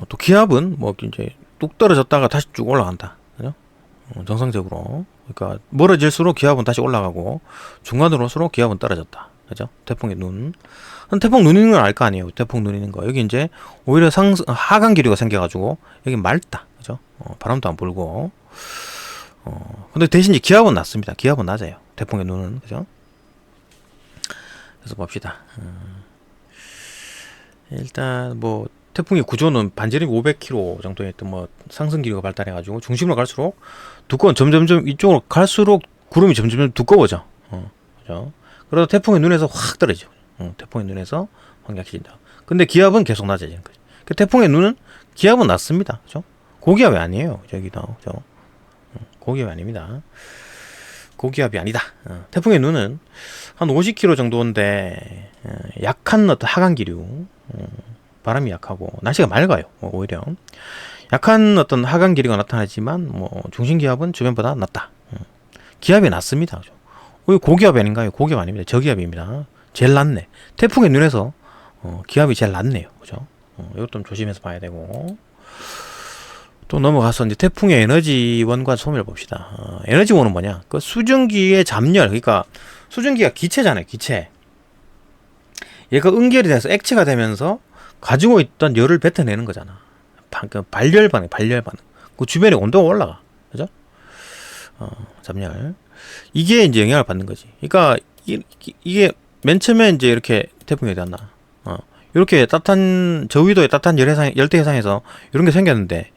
또 기압은 뭐 이제 뚝 떨어졌다가 다시 쭉 올라간다. 그죠? 정상적으로. 그러니까 멀어질수록 기압은 다시 올라가고, 중간으로 올수록 기압은 떨어졌다. 그죠? 태풍의 눈. 태풍 눈 있는 건 알 거 아니에요. 태풍 눈 있는 거. 여기 이제 오히려 하강 기류가 생겨가지고, 여기 맑다. 그죠? 바람도 안 불고. 근데 대신 이제 기압은 낮습니다. 기압은 낮아요. 태풍의 눈은. 그죠? 그래서 봅시다. 일단 뭐 태풍의 구조는 반지름이 500km 정도의 뭐 상승 기류가 발달해가지고 중심으로 갈수록 두꺼운 점점점 이쪽으로 갈수록 구름이 점점 두꺼워져. 그죠? 그러다 태풍의 눈에서 확 떨어져. 태풍의 눈에서 확 약해진다. 근데 기압은 계속 낮아지는 거지. 그 태풍의 눈은 기압은 낮습니다. 그죠? 고기압이 아니에요. 저기도. 그죠? 고기압이 아닙니다. 고기압이 아니다. 태풍의 눈은 한 50km 정도인데 약한 어떤 하강 기류, 바람이 약하고 날씨가 맑아요. 오히려 약한 어떤 하강 기류가 나타나지만 뭐 중심 기압은 주변보다 낮다. 기압이 낮습니다. 고기압이 아닌가요? 고기압 아닙니다. 저기압입니다. 제일 낮네. 태풍의 눈에서 기압이 제일 낮네요. 그죠? 이것도 좀 조심해서 봐야 되고. 또 넘어가서 이제 태풍의 에너지원과 소멸을 봅시다. 에너지원은 뭐냐? 그 수증기의 잠열, 그러니까 수증기가 기체잖아요. 기체. 얘가 응결이 돼서 액체가 되면서 가지고 있던 열을 뱉어내는 거잖아. 발열 반응, 발열 반응. 그 주변에 온도가 올라가. 그죠? 잠열. 이게 이제 영향을 받는 거지. 그러니까 이게 맨 처음에 이제 이렇게 태풍이 되었나. 이렇게 따뜻한 저위도의 따뜻한 열대 해상에서 이런 게 생겼는데,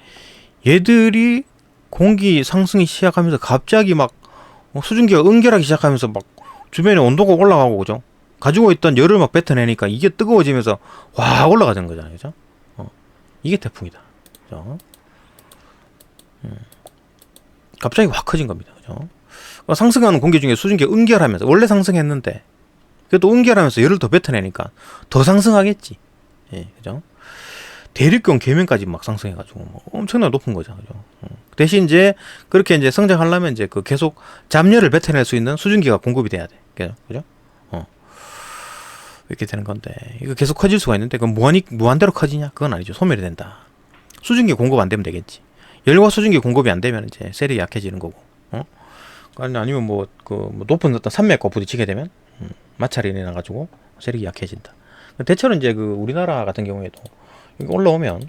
얘들이 공기 상승이 시작하면서 갑자기 막 수증기가 응결하기 시작하면서 막 주변에 온도가 올라가고, 그죠? 가지고 있던 열을 막 뱉어내니까 이게 뜨거워지면서 확 올라가는 거잖아요. 그죠? 이게 태풍이다. 그죠? 갑자기 확 커진 겁니다. 그죠? 상승하는 공기 중에 수증기가 응결하면서, 원래 상승했는데 그래도 응결하면서 열을 더 뱉어내니까 더 상승하겠지. 예, 그죠? 대륙경 계면까지 막 상승해가지고 뭐 엄청나게 높은 거죠. 그죠? 대신 이제 그렇게 이제 성장하려면 이제 그 계속 잠열을 뱉어낼 수 있는 수증기가 공급이 돼야 돼. 그죠? 이렇게 되는 건데, 이거 계속 커질 수가 있는데, 그건 무한대로 커지냐? 그건 아니죠. 소멸이 된다. 수증기 공급 안 되면 되겠지. 열과 수증기 공급이 안 되면 이제 세력이 약해지는 거고, 아니면 뭐 높은 어떤 산맥과 부딪히게 되면, 마찰이 일어나가지고 세력이 약해진다. 대체로 이제 그 우리나라 같은 경우에도 이거 올라오면,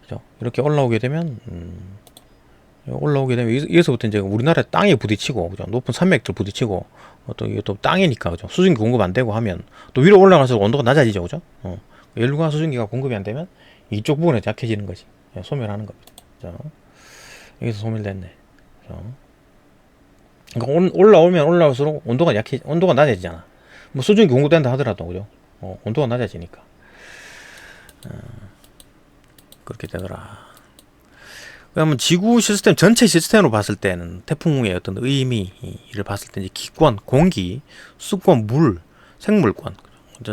그죠? 이렇게 올라오게 되면, 여기서부터 이제 우리나라 땅에 부딪히고, 그죠? 높은 산맥들 부딪히고, 또 이게 또 땅이니까, 그죠? 수증기 공급 안 되고 하면 또 위로 올라갈수록 온도가 낮아지죠, 그죠? 열과 수증기가 공급이 안 되면 이쪽 부분에 약해지는 거지. 소멸하는 겁니다. 그죠? 여기서 소멸됐네. 그죠? 그러니까 올라오면 올라올수록 온도가 낮아지잖아. 뭐 수증기 공급된다 하더라도, 그죠? 온도가 낮아지니까. 그렇게 되더라. 그러면 지구 시스템 전체 시스템으로 봤을 때는 태풍의 어떤 의미를 봤을 때 이제 기권, 공기, 수권, 물, 생물권,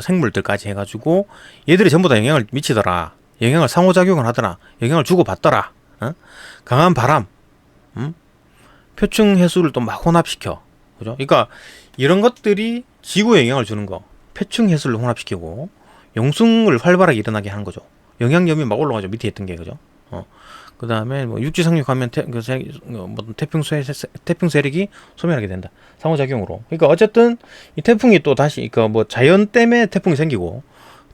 생물들까지 해가지고 얘들이 전부 다 영향을 미치더라. 영향을 상호작용을 하더라. 영향을 주고받더라. 강한 바람, 표층 해수를 또 막 혼합시켜. 그죠? 그러니까 이런 것들이 지구에 영향을 주는 거. 표층 해수를 혼합시키고 용승을 활발하게 일어나게 하는 거죠. 영향염이 막 올라가죠. 밑에 있던 게, 그죠? 그 다음에 뭐 육지 상륙하면 태풍 세력이 소멸하게 된다. 상호작용으로. 그러니까 어쨌든 이 태풍이 또 다시, 그러니까 뭐 자연 때문에 태풍이 생기고,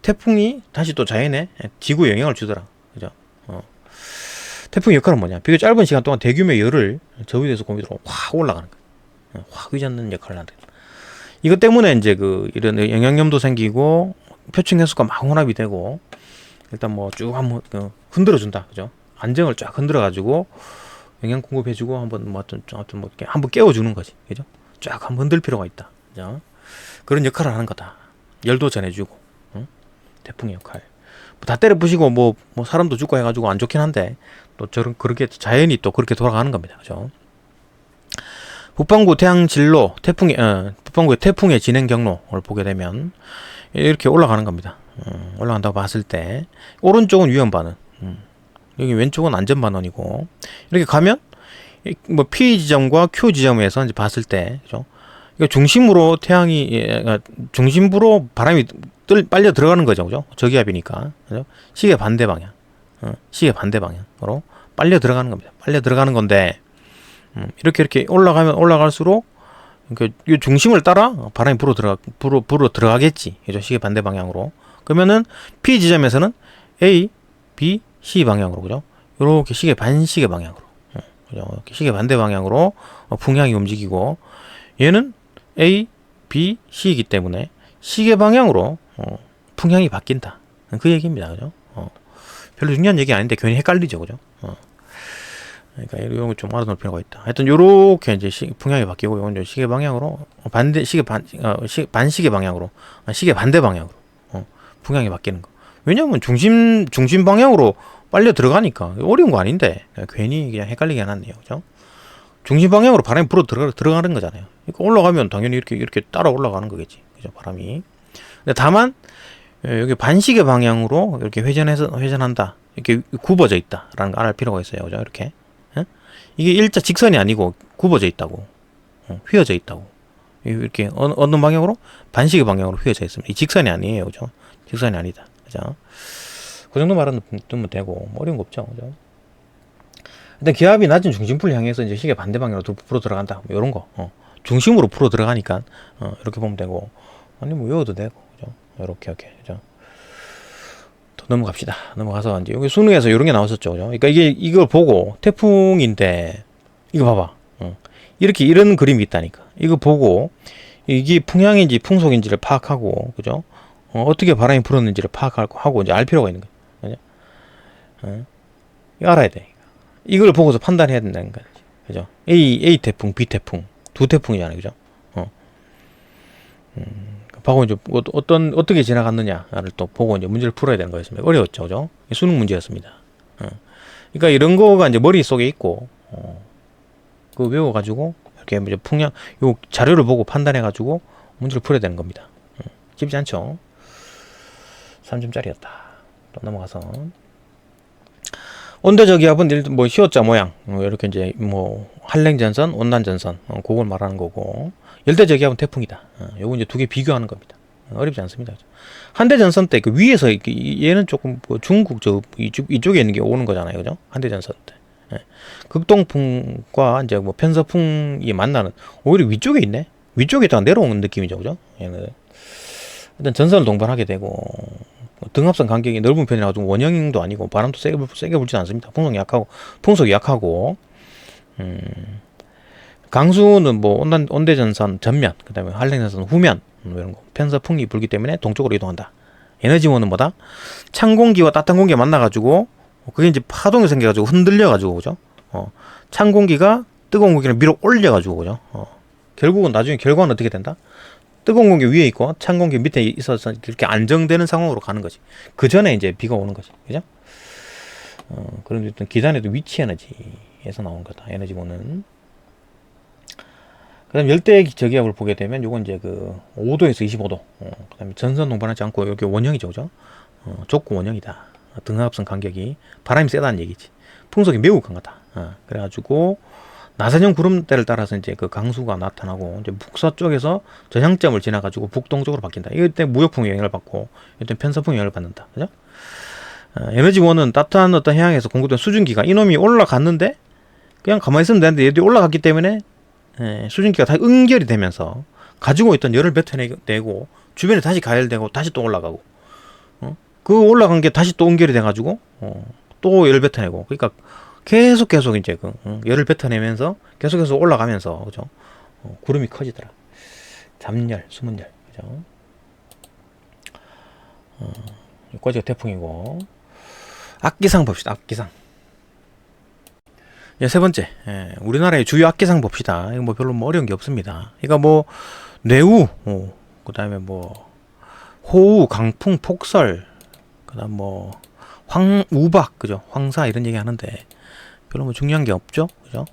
태풍이 다시 또 자연에 지구에 영향을 주더라. 그죠? 태풍의 역할은 뭐냐? 비교적 짧은 시간 동안 대규모의 열을 저위도에서 고미도로 확 올라가는 거야. 확 휘젓는 역할을 한다. 이것 때문에 이제 이런 영향염도 생기고, 표층 해수가 막 혼합이 되고, 일단 뭐 쭉 한번 흔들어준다. 그죠? 안정을 쫙 흔들어가지고 영양 공급해주고 한번 뭐 하여튼 뭐 이렇게 한번 깨워주는 거지. 그죠? 쫙 한번 흔들 필요가 있다. 그죠? 그런 역할을 하는 거다. 열도 전해주고, 응? 태풍의 역할. 다 때려 부시고 뭐 사람도 죽고 해가지고 안 좋긴 한데 또 저런 그렇게 자연이 또 그렇게 돌아가는 겁니다. 그죠? 북반구 태양 진로 북반구의 태풍의 진행 경로를 보게 되면 이렇게 올라가는 겁니다. 올라간다고 봤을 때 오른쪽은 위험 반원, 여기 왼쪽은 안전 반원이고 이렇게 가면 뭐 P 지점과 Q 지점에서 이제 봤을 때, 그죠? 이거 중심으로 중심부로 바람이 빨려 들어가는 거죠, 그죠? 저기압이니까, 그죠? 시계 반대 방향, 시계 반대 방향으로 빨려 들어가는 겁니다. 빨려 들어가는 건데, 이렇게 올라가면 올라갈수록 이 중심을 따라 바람이 불어 들어가겠지, 그죠? 시계 반대 방향으로. 그러면은 P 지점에서는 A, B, C 방향으로, 그죠? 이렇게 시계 반시계 방향으로, 그죠? 이렇게 시계 반대 방향으로 풍향이 움직이고, 얘는 A, B, C이기 때문에 시계 방향으로 풍향이 바뀐다. 그 얘기입니다. 그죠? 별로 중요한 얘기 아닌데 괜히 헷갈리죠. 그죠? 그러니까 이런 거 좀 알아놓을 필요가 있다. 하여튼 요렇게 이제 풍향이 바뀌고 이건 이제 시계 방향으로 반시계 방향으로 시계 반대 방향으로 풍향이 바뀌는 거. 왜냐면 중심 방향으로 빨려 들어가니까 어려운 거 아닌데 괜히 그냥 헷갈리게 해놨네요. 그죠? 중심 방향으로 바람이 불어 들어가는 거잖아요. 그러니까 올라가면 당연히 이렇게 따라 올라가는 거겠지. 그죠? 바람이. 근데 다만 여기 반시계 방향으로 이렇게 회전한다. 이렇게 굽어져 있다라는 거 알 필요가 있어요. 그죠? 이렇게. 이게 일자 직선이 아니고 굽어져 있다고. 휘어져 있다고. 이렇게 어느 방향으로? 반시계 방향으로 휘어져 있습니다. 이 직선이 아니에요. 그죠? 직선이 아니다. 그죠? 그 정도만 알아두면 되고 뭐 어려운 거 없죠. 그죠? 일단 기압이 낮은 중심부를 향해서 이제 시계 반대 방향으로 불어 들어간다. 뭐 이런 거. 중심으로 불어 들어가니까 이렇게 보면 되고 아니 뭐 외워도 되고. 그죠? 이렇게 그죠? 또 넘어갑시다. 넘어가서 이제 여기 수능에서 이런 게 나왔었죠. 그죠? 그러니까 이걸 보고 태풍인데 이거 봐봐. 이런 그림이 있다니까. 이거 보고 이게 풍향인지 풍속인지를 파악하고, 그죠? 어떻게 바람이 불었는지를 파악하고 이제 알 필요가 있는 거예요. 그죠? 이거 알아야 돼. 이걸 보고서 판단해야 된다는 거지. 그죠? A 태풍, B 태풍, 두 태풍이잖아요. 그죠? 보고 이제 어떻게 지나갔느냐를 또 보고 이제 문제를 풀어야 되는 거였습니다. 어려웠죠. 그죠? 수능 문제였습니다. 그러니까 이런 거가 이제 머릿속에 있고, 그거 외워가지고, 이렇게 이제 풍량, 요 자료를 보고 판단해가지고 문제를 풀어야 되는 겁니다. 쉽지 않죠? 3점짜리였다. 또 넘어가서. 온대저기압은 뭐 시옷자 모양, 이렇게 이제 뭐 한랭전선, 온난전선, 그걸 말하는 거고, 열대저기압은 태풍이다. 요거 이제 두 개 비교하는 겁니다. 어렵지 않습니다. 한대전선 때 그 위에서 얘는 조금 뭐 중국 이쪽에 있는 게 오는 거잖아요, 그죠? 한대전선 때. 극동풍과 이제 뭐 편서풍이 만나는 오히려 위쪽에 있네. 위쪽에 다 내려오는 느낌이죠, 그죠? 얘는 일단 전선을 동반하게 되고 등합선 간격이 넓은 편이라 가지고 원형도 아니고 바람도 세게 불지는 않습니다. 풍속이 약하고 강수는 뭐 온대전선 전면, 그다음에 한랭전선 후면 이런 거 편서풍이 불기 때문에 동쪽으로 이동한다. 에너지원은 뭐다? 찬 공기와 따뜻한 공기가 만나가지고 그게 이제 파동이 생겨가지고 흔들려가지고, 그죠? 찬 공기가 뜨거운 공기를 밀어 올려가지고, 그죠? 결국은 나중에 결과는 어떻게 된다? 뜨거운 공기 위에 있고 찬 공기 밑에 있어서 이렇게 안정되는 상황으로 가는 거지. 그 전에 이제 비가 오는 거지, 그죠? 그런 어떤 기단에도 위치 에너지에서 나오는 거다. 에너지원은. 그 다음 열대 저기압을 보게 되면 요건 이제 그 5도에서 25도. 그 다음에 전선 동반하지 않고 여기 원형이죠, 그죠? 좁고 원형이다. 등합선 간격이 바람이 세다는 얘기지. 풍속이 매우 강하다. 그래가지고 나선형 구름대를 따라서 이제 그 강수가 나타나고 이제 북서쪽에서 저향점을 지나가지고 북동쪽으로 바뀐다. 이때 무역풍 영향을 받고 이때 편서풍 영향을 받는다. 그죠? 에너지원은 따뜻한 어떤 해양에서 공급된 수증기가 이놈이 올라갔는데 그냥 가만히 있으면 되는데 얘들이 올라갔기 때문에 수증기가 다 응결이 되면서 가지고 있던 열을 뱉어내고 주변에 다시 가열되고 다시 또 올라가고 그 올라간 게 다시 또 응결이 돼가지고 또 열을 뱉어내고 그러니까 계속 이제 그 열을 뱉어내면서 계속해서 올라가면서, 그죠? 구름이 커지더라. 잠열, 수문열, 그죠? 여기까지가 태풍이고 악기상 봅시다. 악기상. 세 번째, 우리나라의 주요 악기상 봅시다. 이거 뭐 별로 뭐 어려운 게 없습니다. 그러니까 뭐 뇌우, 그다음에 뭐 호우, 강풍, 폭설, 그다음 뭐 우박, 그죠? 황사 이런 얘기 하는데 별로 뭐 중요한 게 없죠, 그죠?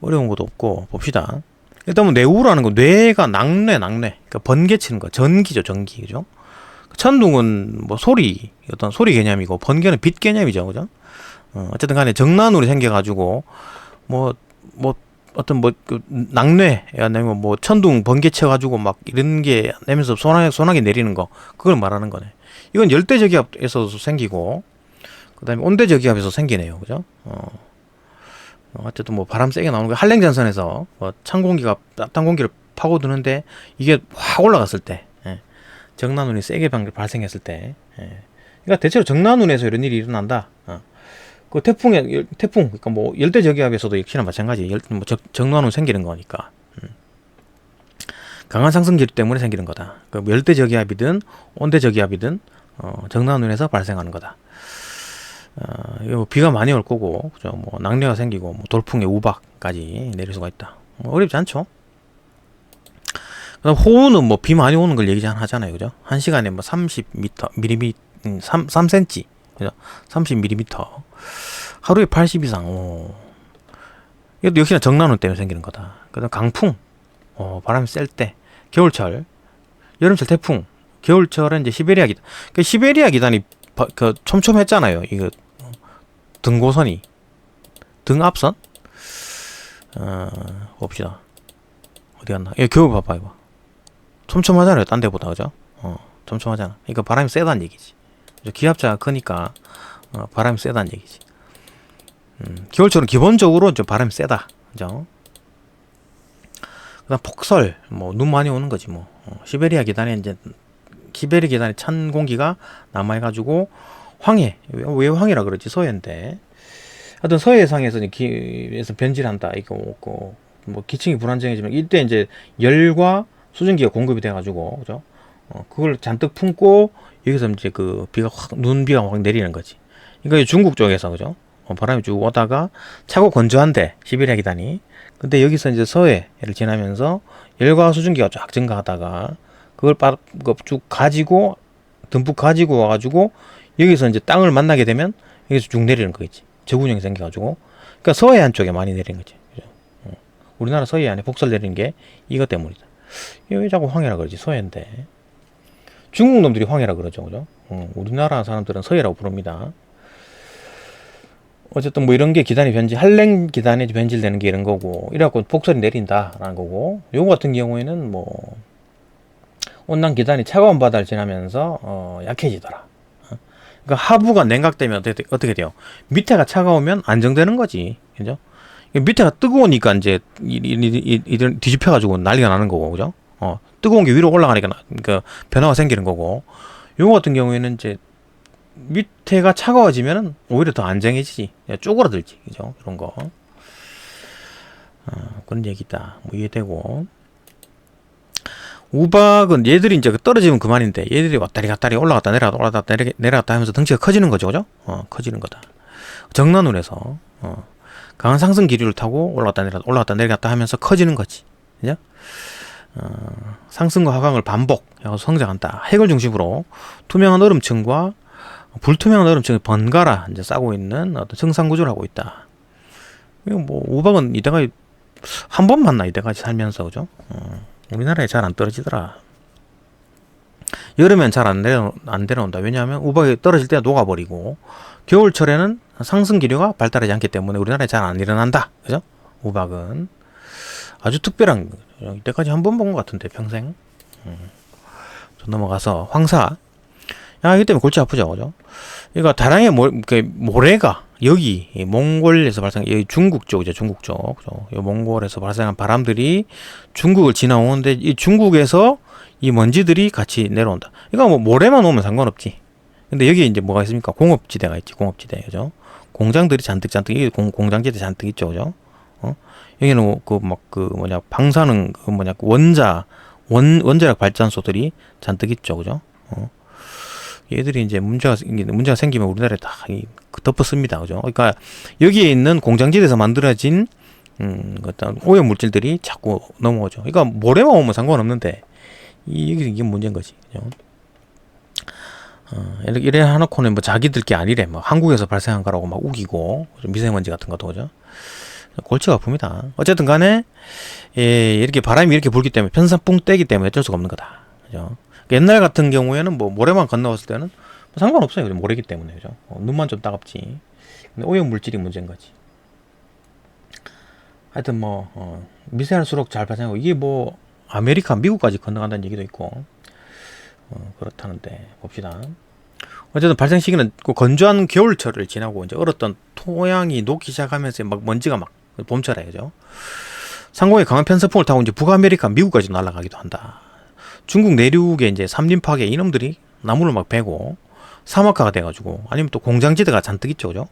어려운 것도 없고 봅시다. 일단 뭐 뇌우라는 거, 뇌가 낙뇌, 그러니까 번개치는 거, 전기죠, 전기, 그죠? 천둥은 뭐 소리, 어떤 소리 개념이고 번개는 빛 개념이죠, 그죠? 어쨌든 간에 정난울이 생겨가지고 뭐 어떤 그 낙뢰 아니면 뭐 천둥 번개 쳐가지고 막 이런 게 내면서 소나기 내리는 거, 그걸 말하는 거네. 이건 열대저기압에서 생기고 그다음에 온대저기압에서 생기네요, 그죠? 어쨌든 뭐 바람 세게 나오는 거, 한랭전선에서 뭐 찬 공기가 따뜻한 공기를 파고드는데 이게 확 올라갔을 때, 정난운이 세게 발생했을 때, 그러니까 대체로 정난운에서 이런 일이 일어난다. 그 태풍, 그러니까 뭐 열대저기압에서도 역시나 마찬가지. 뭐 정난운 생기는 거니까. 강한 상승기류 때문에 생기는 거다. 그 열대저기압이든 온대저기압이든 정난운에서 발생하는 거다. 이거 비가 많이 올 거고, 그죠? 뭐 낙뢰가 생기고, 뭐 돌풍의 우박까지 내릴 수가 있다. 어렵지 않죠? 그다음 호우는 뭐 비 많이 오는 걸 얘기 하잖아요, 그죠? 1시간에 뭐 30m, 미리미, 3cm, 그죠? 30mm. 하루에 80 이상. 이것도 역시나 정난운 때문에 생기는 거다. 그다음 강풍, 바람이 셀 때, 겨울철, 여름철 태풍, 겨울철은 이제 시베리아 기단. 그 시베리아 기단이 그 촘촘했잖아요. 이거 등고선이, 등압선. 봅시다. 어디 갔나? 예, 겨울 봐봐, 이거. 촘촘하잖아요, 딴 데보다, 그죠? 촘촘하잖아. 그러니까 바람이 세다는 얘기지. 기압차가 크니까 바람이 세다는 얘기지. 겨울철은 기본적으로 좀 바람이 세다, 그죠? 그다음 폭설, 뭐 눈 많이 오는 거지 뭐. 시베리아 계단에 찬 공기가 남아해가지고 황해, 왜 황해라 그러지? 서해인데. 하여튼 서해상에서 에서 변질한다. 이거 뭐 기층이 불안정해지면 이때 이제 열과 수증기가 공급이 돼가지고, 그죠? 그걸 잔뜩 품고 여기서 이제 그 눈비가 확 내리는 거지. 그러니까 중국 쪽에서, 그죠? 바람이 쭉 오다가 차고 건조한데 시베리아 기단이, 근데 여기서 이제 서해를 지나면서 열과 수증기가 쫙 증가하다가 그걸 쭉 가지고 듬뿍 가지고 와가지고 여기서 이제 땅을 만나게 되면 여기서 쭉 내리는 거겠지. 저군형이 생겨가지고. 그러니까 서해안 쪽에 많이 내리는 거지, 그죠? 우리나라 서해안에 폭설 내리는 게 이것 때문이다. 왜 자꾸 황해라 그러지? 서해인데. 중국 놈들이 황해라 그러죠, 그죠? 우리나라 사람들은 서해라고 부릅니다. 어쨌든 뭐 이런 게 한랭 기단이 변질되는 게 이런 거고, 이래갖고 폭설이 내린다라는 거고, 요거 같은 경우에는 뭐 온난 기단이 차가운 바다를 지나면서 약해지더라. 그러니까 하부가 냉각되면 어떻게 돼요? 밑에가 차가우면 안정되는 거지, 그죠? 밑에가 뜨거우니까 이제 이들 뒤집혀가지고 난리가 나는 거고, 그죠? 뜨거운 게 위로 올라가니까 그러니까 변화가 생기는 거고, 요거 같은 경우에는 이제 밑에가 차가워지면은 오히려 더 안정해지지, 쪼그라들지, 그죠? 이런 거. 그런 얘기다. 뭐 이해되고. 우박은 얘들이 이제 떨어지면 그만인데, 얘들이 왔다리 갔다리 올라갔다 내려갔다 하면서 덩치가 커지는 거죠, 그죠? 커지는 거다. 정난운에서 강한 상승 기류를 타고 올라갔다 내려갔다 하면서 커지는 거지, 그죠? 상승과 하강을 반복해서 성장한다. 핵을 중심으로 투명한 얼음층과 불투명한 얼음층이 번갈아 이제 싸고 있는 어떤 정상 구조를 하고 있다. 이거 뭐 우박은 이때까지 한 번 만나, 이때까지 살면서, 그죠? 우리나라에 잘 안 떨어지더라. 여름엔 잘 안 내려온다. 왜냐하면 우박이 떨어질 때 녹아버리고, 겨울철에는 상승 기류가 발달하지 않기 때문에 우리나라에 잘 안 일어난다, 그죠? 우박은 아주 특별한, 이때까지 한 번 본 것 같은데 평생. 넘어가서 황사. 이기 때문에 골치 아프죠, 그죠? 그러니까 다량의 모래가 여기 몽골에서 여기 중국 쪽이죠, 중국 쪽, 그죠? 이 몽골에서 발생한 바람들이 중국을 지나오는데, 이 중국에서 이 먼지들이 같이 내려온다. 그러니까 뭐 모래만 오면 상관없지. 근데 여기 이제 뭐가 있습니까? 공업지대가 있지, 공업지대, 그죠? 공장들이 잔뜩 이게 공장지대 잔뜩 있죠, 그죠? 여기는 방사능 원자력 발전소들이 잔뜩 있죠, 그죠? 얘들이 이제 문제가 생기면 우리나라에 다 덮어씁니다, 그죠? 그러니까 여기에 있는 공장지대에서 만들어진 어떤 오염 물질들이 자꾸 넘어오죠. 그러니까 모래만 오면 상관없는데 이게 문제인 거지. 그죠? 이래 해놓고는 뭐 자기들 게 아니래. 뭐 한국에서 발생한 거라고 막 우기고 미세먼지 같은 것도 그죠? 골치가 아픕니다. 어쨌든 간에 이렇게 바람이 이렇게 불기 때문에 편산풍 떼기 때문에 어쩔 수가 없는 거다. 그죠? 옛날 같은 경우에는 뭐 모래만 건너왔을 때는 뭐 상관없어요. 그죠? 모래기 때문에 그죠? 눈만 좀 따갑지. 근데 오염 물질이 문제인 거지. 하여튼 뭐 미세할수록 잘 발생하고 이게 뭐 아메리카 미국까지 건너간다는 얘기도 있고 그렇다는데 봅시다. 어쨌든 발생 시기는 그 건조한 겨울철을 지나고 이제 얼었던 토양이 녹기 시작하면서 막 먼지가 막 봄철에 그죠. 상공의 강한 편서풍을 타고 이제 북아메리카 미국까지 날아가기도 한다. 중국 내륙에 이제 삼림 파괴 이놈들이 나무를 막 베고 사막화가 돼가지고 아니면 또 공장지대가 잔뜩 있죠, 그죠?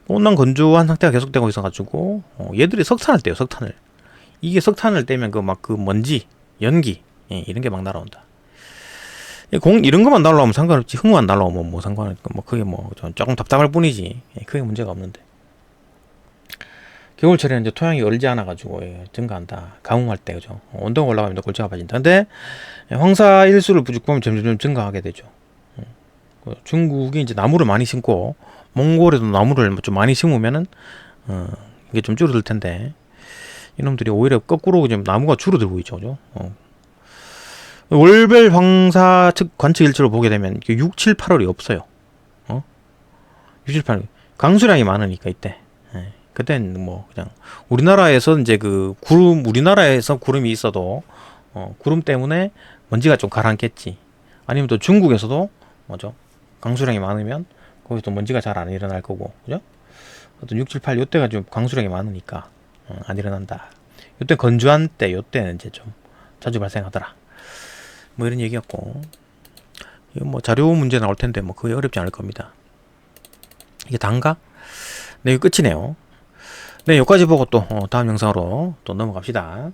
온난 건조한 상태가 계속되고 있어가지고 얘들이 석탄을 떼요, 석탄을. 이게 석탄을 떼면 그 막 그 먼지, 연기 이런 게 막 날아온다. 이런 것만 날라오면 상관없지. 흙만 날라오면 뭐 상관없고 뭐 그게 뭐 조금 답답할 뿐이지. 크게 문제가 없는데. 겨울철에는 이제 토양이 얼지 않아가지고 증가한다. 가뭄할 때 그죠. 온도가 올라가면 골치가 아파진다. 근데 황사 일수를 부족하면 점점 증가하게 되죠. 중국이 이제 나무를 많이 심고 몽골에도 나무를 좀 많이 심으면은 이게 좀 줄어들 텐데 이놈들이 오히려 거꾸로 좀 나무가 줄어들고 있죠, 그죠? 월별 황사 측 관측 일지를 보게 되면 6, 7, 8월이 없어요. 6, 7, 8월 강수량이 많으니까 이때. 그땐 뭐 그냥 우리나라에서 이제 그 구름 우리나라에서 구름이 있어도 구름 때문에 먼지가 좀 가라앉겠지. 아니면 또 중국에서도 뭐죠? 강수량이 많으면 거기서 먼지가 잘 안 일어날 거고, 그죠? 어떤 6, 7, 8 요때가 좀 강수량이 많으니까 안 일어난다. 요때 건조한 때 요때는 이제 좀 자주 발생하더라. 뭐 이런 얘기였고, 이거 뭐 자료 문제 나올 텐데 뭐 그게 어렵지 않을 겁니다. 이게 단가? 네, 이거 끝이네요. 네, 여기까지 보고 또 다음 영상으로 또 넘어갑시다.